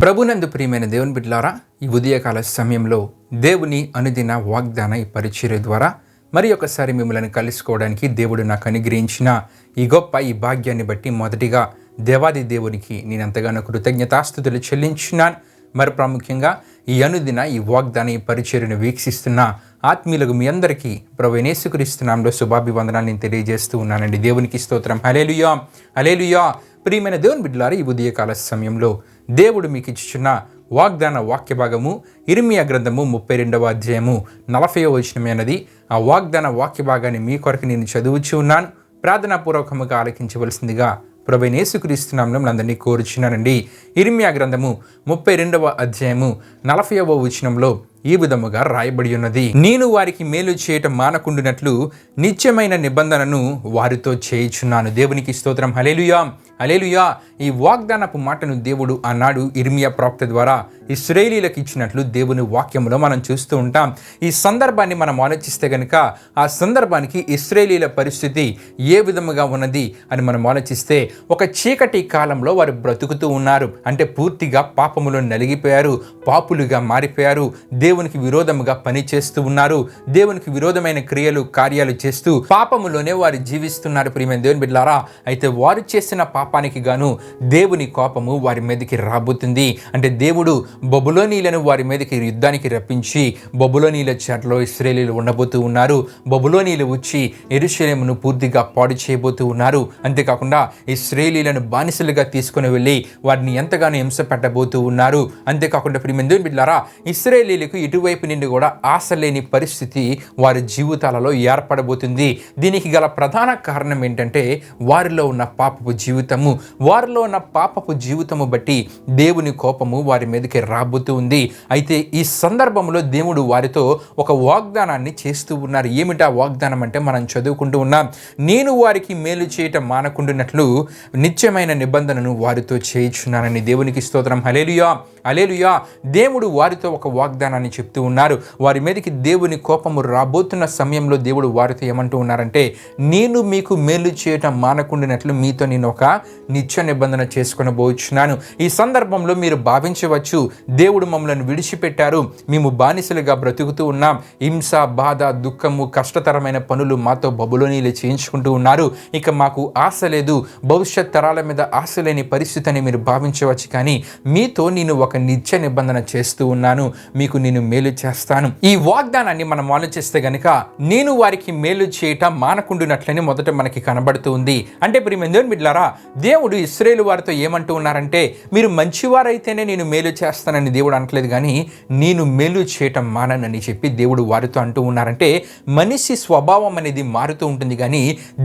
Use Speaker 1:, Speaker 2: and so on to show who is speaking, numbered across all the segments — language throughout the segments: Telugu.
Speaker 1: ప్రభునందు ప్రియమైన దేవుని బిడ్డలారా, ఈ ఉదయకాల సమయంలో దేవుని అనుదిన వాగ్దాన ఈ పరిచర్య ద్వారా మరి ఒకసారి మిమ్మల్ని కలుసుకోవడానికి దేవుడు నాకు అనుగ్రహించిన ఈ గొప్ప ఈ భాగ్యాన్ని బట్టి మొదటిగా దేవాది దేవునికి నేను ఎంతగానో కృతజ్ఞతాస్తుతులు చెల్లించున్నాను. మరి ప్రాముఖ్యంగా ఈ అనుదిన ఈ వాగ్దాన ఈ పరిచర్యను వీక్షిస్తున్న ఆత్మీయులకు మీ అందరికీ ప్రభువైన యేసుక్రీస్తు నామములో శుభాభివందనాలు నేను తెలియజేస్తూ ఉన్నానండి. దేవునికి స్తోత్రం. హల్లెలూయా, హల్లెలూయా. ప్రియమైన దేవుని బిడ్డలారా, ఈ ఉదయకాల సమయంలో దేవుడు మీకు ఇచ్చుచున్న వాగ్దాన వాక్య భాగము ఇర్మియా గ్రంథము 32వ అధ్యాయము 40వ వచనమైనది. ఆ వాగ్దాన వాక్య భాగాన్ని మీ కొరకు నేను చదువుచూ ఉన్నాను. ప్రార్థనాపూర్వకముగా ఆలకించవలసిందిగా ప్రభువైన యేసుక్రీస్తు నామములో అందరినీ కోరుచున్నానండి. ఇర్మియా గ్రంథము 32వ అధ్యాయము 40వ వచనంలో ఈ విధముగా రాయబడి ఉన్నది. నేను వారికి మేలు చేయటం మానకుండునట్లు నిత్యమైన నిబంధనను వారితో చేయుచున్నాను. దేవునికి స్తోత్రం. హల్లెలూయా, హల్లెలూయా. ఈ వాగ్దానపు మాటను దేవుడు ఆనాడు ఇర్మియా ప్రవక్త ద్వారా ఇశ్రాయేలీయులకు ఇచ్చినట్లు దేవుని వాక్యంలో మనం చూస్తూ ఉంటాం. ఈ సందర్భాన్ని మనం ఆలోచిస్తే కనుక ఆ సందర్భానికి ఇశ్రాయేలీయుల పరిస్థితి ఏ విధముగా ఉన్నది అని మనం ఆలోచిస్తే, ఒక చీకటి కాలంలో వారు బ్రతుకుతూ ఉన్నారు. అంటే పూర్తిగా పాపములో నలిగిపోయారు, పాపులుగా మారిపోయారు, దేవునికి విరోధముగా పని చేస్తూ ఉన్నారు, దేవునికి విరోధమైన క్రియలు కార్యాలు చేస్తూ పాపములోనే వారు జీవిస్తున్నారు. ప్రియమైన దేవుని బిడ్డలారా, అయితే వారు చేసిన పాపానికి గాను దేవుని కోపము వారి మీదకి రాబోతుంది. అంటే దేవుడు బబులోనీలను వారి మీదకి యుద్ధానికి రప్పించి బబులోనీల చెరలో ఇశ్రాయేలీయులు ఉండబోతూ ఉన్నారు. బబులోనీలు వచ్చి యెరూషలేమును పూర్తిగా పాడు చేయబోతూ ఉన్నారు. అంతేకాకుండా ఇశ్రాయేలీయులను బానిసలుగా తీసుకుని వెళ్ళి వారిని ఎంతగానో హింస పెట్టబోతూ ఉన్నారు. అంతేకాకుండా ప్రియమైన దేవుని బిడ్డలారా, ఇశ్రాయేలీయులకు ఇటువైపు నుండి కూడా ఆశ లేని పరిస్థితి వారి జీవితాలలో ఏర్పడబోతుంది. దీనికి గల ప్రధాన కారణం ఏంటంటే వారిలో ఉన్న పాపపు జీవితము. వారిలో ఉన్న పాపపు జీవితము బట్టి దేవుని కోపము వారి మీదకి రాబోతూ ఉంది. అయితే ఈ సందర్భంలో దేవుడు వారితో ఒక వాగ్దానాన్ని చేస్తూ ఉన్నారు. ఏమిటా వాగ్దానం అంటే మనం చదువుకుంటూ ఉన్నాం. నేను వారికి మేలు చేయటం మానకుండునట్లు నిత్యమైన నిబంధనను వారితో చేయుచున్నానని. దేవునికి స్తోత్రం. హల్లెలూయా, హల్లెలూయా. దేవుడు వారితో ఒక వాగ్దానాన్ని చెప్తూ ఉన్నారు. వారి మీదకి దేవుని కోపము రాబోతున్న సమయంలో దేవుడు వారితో ఏమంటూ ఉన్నారంటే, నేను మీకు మేలు చేయటం మానకుండినట్లు మీతో నేను ఒక నిత్య నిబంధన చేసుకొనబోచున్నాను. ఈ సందర్భంలో మీరు భావించవచ్చు, దేవుడు మమ్మల్ని విడిచిపెట్టారు, మేము బానిసలుగా బ్రతుకుతూ ఉన్నాం, హింస, బాధ, దుఃఖము, కష్టతరమైన పనులు మాతో బబులోనీలు చేయించుకుంటూ ఉన్నారు, ఇక మాకు ఆశ లేదు, భవిష్యత్ తరాల మీద ఆశ లేని పరిస్థితి అని మీరు భావించవచ్చు. కానీ మీతో నేను ఒక నిత్య నిబంధన చేస్తూ ఉన్నాను, మీకు నేను మేలు చేస్తాను. ఈ వాగ్దానాన్ని మనం ఆలోచిస్తే గనుక నేను వారికి మేలు చేయటం మానకుండునట్లని మొదట మనకి కనబడుతూ ఉంది. అంటే ప్రియమైన దేవుని బిడ్డలారా, దేవుడు ఇశ్రాయేలు వారితో ఏమంటూ ఉన్నారంటే, మీరు మంచివారైతేనే నేను మేలు చేస్తానని దేవుడు అనట్లేదు, కానీ నేను మేలు చేయటం మానని చెప్పి దేవుడు వారితో అంటూ ఉన్నారంటే, మనిషి స్వభావం అనేది మారుతూ ఉంటుంది కానీ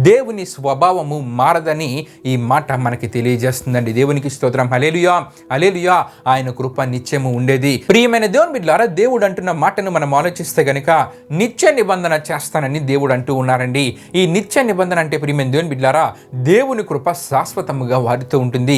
Speaker 1: దేవుని స్వభావము మారదని ఈ మాట మనకి తెలియజేస్తుందండి. దేవునికి స్తోత్రం. హల్లెలూయా, హల్లెలూయా. ఆయన కృప నిత్యము ఉండేది. ప్రియమైన దేవుని బిడ్డలారా, దేవుడు అంటున్న మాటను మనం ఆలోచిస్తే గనుక నిత్య నిబంధన చేస్తానని దేవుడు అంటూ ఉన్నారండి. ఈ నిత్య నిబంధన అంటే ప్రియమైన దేవుని బిడ్డలారా, దేవుని కృప శాశ్వతముగా వారితో ఉంటుంది.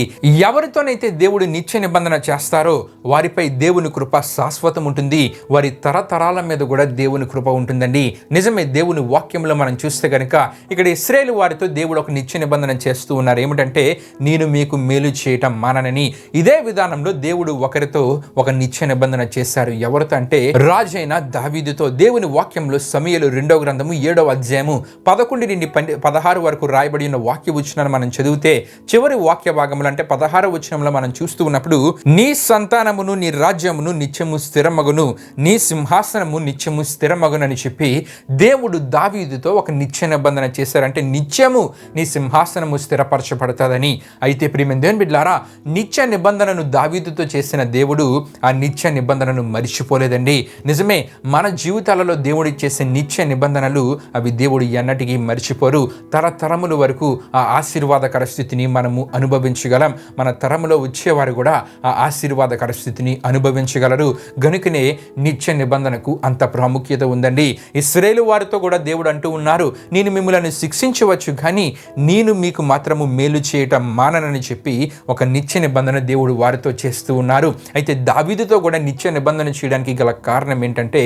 Speaker 1: ఎవరితోనైతే దేవుడు నిత్య నిబంధన చేస్తారో వారిపై దేవుని కృప శాశ్వతం ఉంటుంది. వారి తరతరాల మీద కూడా దేవుని కృప ఉంటుందండి. నిజమే, దేవుని వాక్యంలో మనం చూస్తే గనుక ఇక్కడ ఇశ్రాయేలు వారితో దేవుడు ఒక నిత్య నిబంధన చేస్తూ ఉన్నారు. ఏమిటంటే, నేను మీకు మేలు చేయటం మాననని. ఇదే విధానంలో దేవుడు ఒకరితో ఒక నిత్య నిబంధన చేశారు. ఎవరితో అంటే రాజైన దావీదుతో. దేవుని వాక్యంలో సమూయేలు 2వ గ్రంథము 7వ అధ్యాయము 11 నుండి 16 వరకు రాయబడి ఉన్న వాక్య వచనాన్ని మనం చదివితే చివరి వాక్య భాగంలో అంటే 16వ వచనంలో మనం చూస్తూ ఉన్నప్పుడు, నీ సంతానమును నీ రాజ్యమును నిత్యము స్థిరమగును, నీ సింహాసనము నిత్యము స్థిరమగును అని చెప్పి దేవుడు దావీదుతో ఒక నిత్య నిబంధన చేశారంటే నిత్యము నీ సింహాసనము స్థిరపరచబడతాదని. అయితే ప్రియమైన దేవుని బిడ్డలారా, నిత్య నిబంధనను దావీదుతో చేసిన దేవుడు ఆ నిత్య నిబంధనను మరిచిపోలేదండి. నిజమే, మన జీవితాలలో దేవుడు చేసే నిత్య నిబంధనలు అవి దేవుడు ఎన్నటికీ మరిచిపోరు. తరతరముల వరకు ఆ ఆశీర్వాదకర స్థితిని మనము అనుభవించగలం. మన తరములో వచ్చేవారు కూడా ఆ ఆశీర్వాదకర స్థితిని అనుభవించగలరు. గనుకనే నిత్య నిబంధనకు అంత ప్రాముఖ్యత ఉందండి. ఇశ్రాయేలు వారితో కూడా దేవుడు అంటూ ఉన్నారు, నేను మిమ్మల్ని శిక్షించవచ్చు కానీ నేను మీకు మాత్రము మేలు చేయటం మాననని చెప్పి ఒక నిత్య నిబంధన దేవుడు వారితో చేస్తూ ఉన్నారు. ఉన్నారు. అయితే దావీదుతో కూడా నిత్య నిబంధన చేయడానికి గల కారణం ఏంటంటే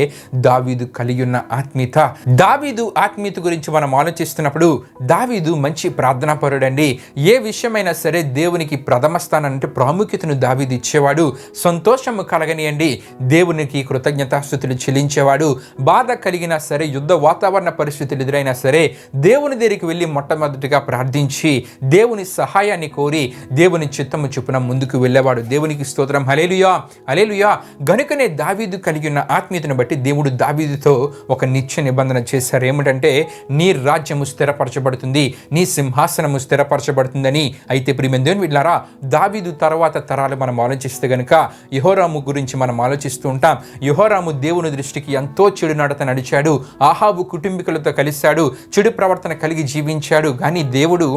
Speaker 1: దావీదు కలిగి ఉన్న ఆత్మీయత. దావీదు ఆత్మీయత గురించి మనం ఆలోచిస్తున్నప్పుడు దావీదు మంచి ప్రార్థనాపరుడండి. ఏ విషయమైనా సరే దేవునికి ప్రథమ స్థానం అంటే ప్రాముఖ్యతను దావీదు ఇచ్చేవాడు. సంతోషము కలగనియండి దేవునికి కృతజ్ఞతాస్తుతులు చెల్లించేవాడు. బాధ కలిగినా సరే, యుద్ధ వాతావరణ పరిస్థితులు ఎదురైనా సరే దేవుని దగ్గరికి వెళ్ళి మొట్టమొదటిగా ప్రార్థించి దేవుని సహాయాన్ని కోరి దేవుని చిత్తము చొప్పున ముందుకు వెళ్ళేవాడు. దేవునికి స్తోత్రం. హల్లెలూయా, హల్లెలూయా. గనుకనే దావీదు కలిగి ఉన్న ఆత్మీయతను బట్టి దేవుడు దావీదుతో ఒక నిత్య నిబంధన చేశారు. ఏమిటంటే నీ రాజ్యము స్థిరపరచబడుతుంది, నీ సింహాసనము స్థిరపరచబడుతుందని. అయితే ప్రియమైన దేవుని బిడ్డలారా, దావీదు తర్వాత తరాలు మనం ఆలోచిస్తే గనుక యెహోరాము గురించి మనం ఆలోచిస్తూ ఉంటాం. యెహోరాము దేవుని దృష్టికి ఎంతో చెడు నడత నడిచాడు. ఆహాబు కుటుంబీకులతో కలిశాడు, చెడు ప్రవర్తన కలిగి జీవించాడు. కానీ దేవుడు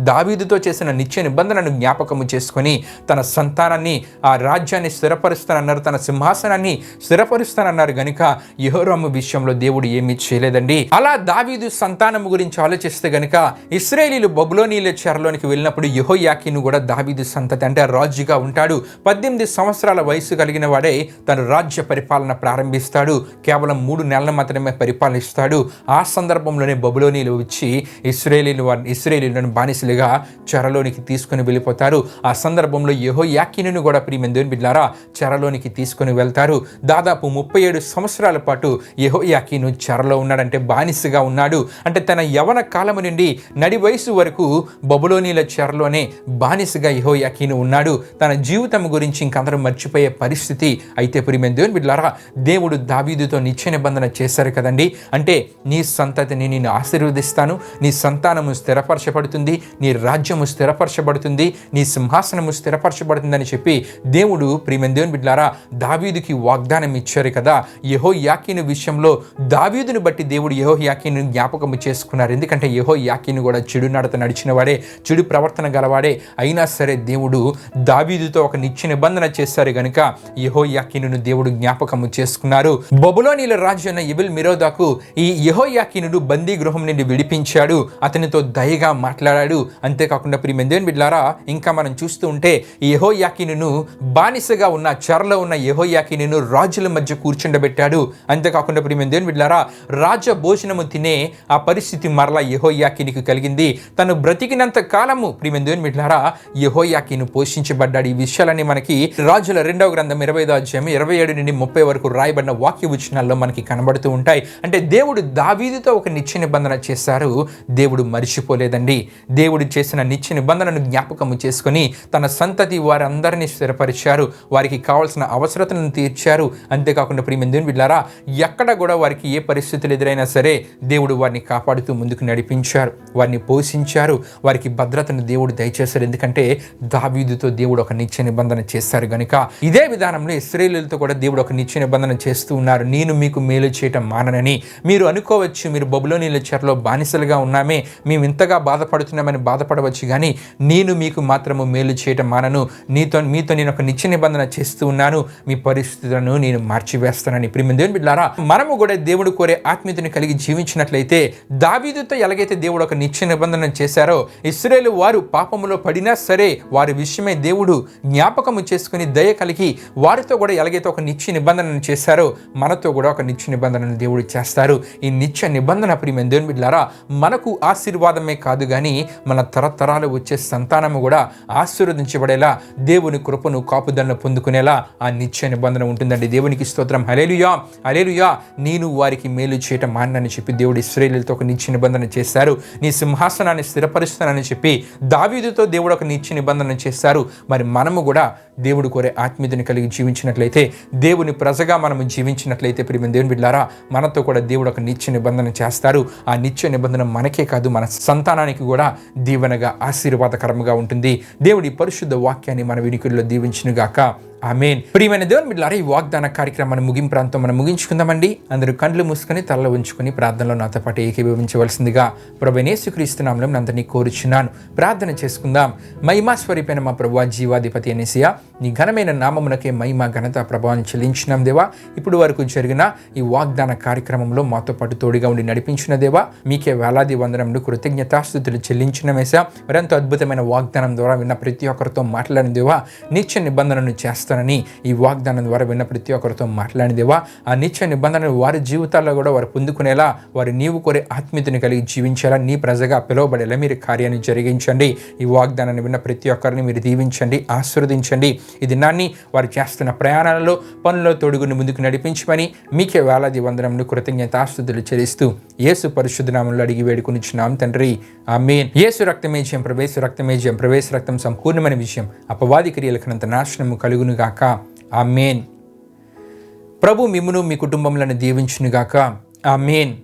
Speaker 1: దావీదుతో చేసిన నిత్య నిబంధనను జ్ఞాపకము చేసుకొని తన సంతానాన్ని, ఆ రాజ్యాన్ని స్థిరపరుస్తానన్నారు, తన సింహాసనాన్ని స్థిరపరుస్తానన్నారు. గనుక యెహోరాము విషయంలో దేవుడు ఏమీ చేయలేదండి. అలా దావీదు సంతానము గురించి ఆలోచిస్తే గనుక ఇశ్రాయేలీయులు బబులోనీయుల చెరలోనికి వెళ్ళినప్పుడు యెహోయాకీను కూడా దావీదు సంతతి అంటే రాజుగా ఉంటాడు. 18 సంవత్సరాల వయసు కలిగిన వాడే తను రాజ్య పరిపాలన ప్రారంభిస్తాడు. కేవలం 3 నెలలు మాత్రమే పరిపాలిస్తాడు. ఆ సందర్భంలోనే బబులోనీయులు వచ్చి ఇశ్రాయేలీయులను బానిసలుగా చెరలోనికి తీసుకుని వెళ్ళిపోతారు. ఆ సందర్భంలో యెహోయాకీనును కూడా ప్రియమైన దేవుని బిడ్డలారా చెరలోనికి తీసుకుని వెళ్తారు. దాదాపు 37 సంవత్సరాల పాటు యెహోయాకీను చెరలో ఉన్నాడంటే బానిసగా ఉన్నాడు. అంటే తన యవన కాలము నుండి నడి వయసు వరకు బబులోనీయుల చెరలోనే బానిసగా యెహోయాకీను ఉన్నాడు. తన జీవితం గురించి ఇంకందరూ మర్చిపోయే పరిస్థితి. అయితే ప్రియమైన దేవుని బిడ్డలారా, దేవుడు దావీదుతో నిత్య నిబంధన చేశారు కదండి. అంటే నీ సంతతిని నేను ఆశీర్వదిస్తాను, నీ సంతానము స్థిరపరచబడుతుంది, నీ రాజ్యము స్థిరపరచబడుతుంది, నీ సింహాసనము స్థిరపరచబడుతుందని చెప్పి దేవుడు ప్రియమైన దేవుని బిడ్డలారా దావీదుకి వాగ్దానం ఇచ్చారు కదా. యెహోయాకీను విషయంలో దావీదును బట్టి దేవుడు యెహోయాకీను జ్ఞాపకము చేసుకున్నారు. ఎందుకంటే యెహోయాకీను కూడా చెడు నడత నడిచిన వాడే, చెడు ప్రవర్తన గలవాడే. అయినా సరే దేవుడు దావీదుతో ఒక నిత్య నిబంధన చేశారు గనుక యెహోయాకీనును దేవుడు జ్ఞాపకము చేసుకున్నారు. బబులోనీయుల రాజు అయిన ఎబెల్ మెరోదాకు ఈ యెహోయాకీనుడు బందీ గృహం నుండి విడిపించాడు. అతనితో దయగా మాట్లాడాడు. అంతేకాకుండా ప్రియమైన దేవుని బిడ్డలారా ఇంకా మనం చూస్తూ ఉంటే ఈ యెహోయాకీనును బానిసగా ఉన్న చెరలో ఉన్న యెహోయాకీనును రాజుల మధ్య కూర్చుండబెట్టాడు. అంతేకాకుండా ప్రియమైన దేవుని బిడ్డలారా రాజ భోజనము తినే ఆ పరిస్థితి మరలా యెహోయాకీనుకు కలిగింది. తను బ్రతికినంత కాలము ప్రియమైన దేవుని బిడ్డలారా యెహోయాకీను పోషించబడ్డాడు. ఈ విషయాలన్నీ మనకి రాజుల 2వ గ్రంథం 25వ అధ్యాయం 27 నుండి 30 వరకు రాయబడిన వాక్య వచనాల్లో మనకి కనబడుతూ ఉంటాయి. అంటే దేవుడు దావీదుతో ఒక నిత్య నిబంధన చేశారు. దేవుడు మరిచిపోలేదండి. దేవుడు చేసిన నిత్య నిబంధనను జ్ఞాపకము చేసుకొని తన సంతతి వారందరినీ స్థిరపరిచారు, వారికి కావాల్సిన అవసరతలను తీర్చారు. అంతేకాకుండా ప్రియమైన దేవుని బిడ్డలారా ఎక్కడ కూడా వారికి ఏ పరిస్థితులు ఎదురైనా సరే దేవుడు వారిని కాపాడుతూ ముందుకు నడిపించారు, వారిని పోషించారు, వారికి భద్రతను దేవుడు దయచేశారు. ఎందుకంటే దావీదుతో దేవుడు ఒక నిత్య నిబంధన చేశారు గనుక. ఇదే విధానంలో ఇశ్రాయేలీయులతో కూడా దేవుడు ఒక నిత్య నిబంధన చేస్తూ ఉన్నారు. నేను మీకు మేలు చేయటం మాననని. మీరు అనుకోవచ్చు మీరు బబులోనీయుల చెరలో బానిసలుగా ఉన్నామే, మేము ఇంతగా బాధపడుతున్నామని బాధపడవచ్చు, కానీ నేను మీకు మాత్రము మేలు చేయటం మానను. మీతో నేను ఒక నిత్య నిబంధన చేస్తూ ఉన్నాను. మీ పరిస్థితులను నేను మార్చివేస్తానని. ప్రియమైన దేవుని బిడ్డలారా మనము కూడా దేవుడు కోరే ఆత్మీయతను కలిగి జీవించినట్లయితే దావీదుతో ఎలాగైతే దేవుడు ఒక నిత్య నిబంధన చేశారో ఇశ్రాయేలు వారు పాపములో పడినా సరే వారి విషయమే దేవుడు జ్ఞాపకము చేసుకుని దయ కలిగి వారితో కూడా ఎలాగైతే ఒక నిత్య నిబంధనను చేశారో మనతో కూడా ఒక నిత్య నిబంధనను దేవుడు చేస్తారు. ఈ నిత్య నిబంధన ప్రియమైన దేవుని బిడ్డలారా మనకు ఆశీర్వాదమే కాదు కానీ మన తరతరాలు వచ్చే సంతానము కూడా ఆశీర్వదించబడేలా దేవుని కృపను కాపుదలను పొందుకునేలా ఆ నిత్య నిబంధన ఉంటుందండి. దేవునికి స్తోత్రం. హల్లెలూయా, హల్లెలూయా. నేను వారికి మేలు చేయటం మానని చెప్పి దేవుడు ఇశ్రాయేలీయులతో ఒక నిత్య నిబంధన చేశారు. నీ సింహాసనాన్ని స్థిరపరుస్తానని చెప్పి దావీదుతో దేవుడు ఒక నిత్య నిబంధన చేశారు. మరి మనము కూడా దేవుడు కోరే ఆత్మీయతను కలిగి జీవించినట్లయితే, దేవుని ప్రజగా మనము జీవించినట్లయితే ప్రియమైన దేవుని బిడ్డలారా మనతో కూడా దేవుడు ఒక నిత్య నిబంధన చేస్తారు. ఆ నిత్య నిబంధన మనకే కాదు మన సంతానానికి కూడా దీవెనగా ఆశీర్వాదకరంగా ఉంటుంది. దేవుడి పరిశుద్ధ వాక్యాన్ని మన వినికిడిలో దీవించునుగాక. ఆమేన్. ప్రియమైన దేవుని బిడ్డలారా ఈ వాగ్దాన కార్యక్రమాన్ని ముగింపుతో మనం ముగించుకుందామండి. అందరూ కళ్ళు మూసుకొని తలలో ఉంచుకొని ప్రార్థనలో నాతో పాటు ఏకీభవించవలసిందిగా ప్రభువైన యేసుక్రీస్తు నామములో అందరినీ కోరుచున్నాను. ప్రార్థన చేసుకుందాం. మహిమా స్వరూపైన మా ప్రభువా జీవాధిపతి యేసయ్యా నీ ఘనమైన నామమునకే మహిమ ఘనత ప్రభావం చెల్లించినాం దేవా. ఇప్పుడు వరకు జరిగిన ఈ వాగ్దాన కార్యక్రమంలో మాతో పాటు తోడుగా ఉండి నడిపించిన దేవా మీకే వేలాది వందనములు కృతజ్ఞతాస్తుతులు చెల్లించిన మేసా. మరెంతో అద్భుతమైన వాగ్దానం ద్వారా విన్న ప్రతి ఒక్కరితో మాట్లాడిన దేవా నిత్య నిబంధనను చేస్తాను చేస్తానని ఈ వాగ్దానం ద్వారా విన్న ప్రతి ఒక్కరితో మాట్లాడిదేవా, ఆ నిత్య నిబంధనలు వారి జీవితాల్లో కూడా వారు పొందుకునేలా, వారు నీవు కోరే ఆత్మీయతను కలిగి జీవించేలా, నీ ప్రజగా పిలువబడేలా మీరు కార్యాన్ని జరిగించండి. ఈ వాగ్దానాన్ని విన్న ప్రతి ఒక్కరిని మీరు దీవించండి, ఆశీర్వదించండి. ఈ దినాన్ని వారు చేస్తున్న ప్రయాణాలలో, పనుల్లో తోడుగుని ముందుకు నడిపించమని మీకే వేలాది వందనములు కృతజ్ఞతాస్తుతులు చెల్లిస్తూ యేసు పరిశుద్ధ నామములో అడిగి వేడుకొనిచున్నాం తండ్రి, ఆమేన్. యేసు రక్తమే జయం, ప్రవేశ రక్తమే జయం, ప్రవేశ రక్తం సంపూర్ణమైన విజయం, అపవాది క్రియలకనంత నాశనము కలుగును గాక. ఆమేన్. ప్రభు మిమ్మును మీ కుటుంబములను దీవించును గాక. ఆమేన్.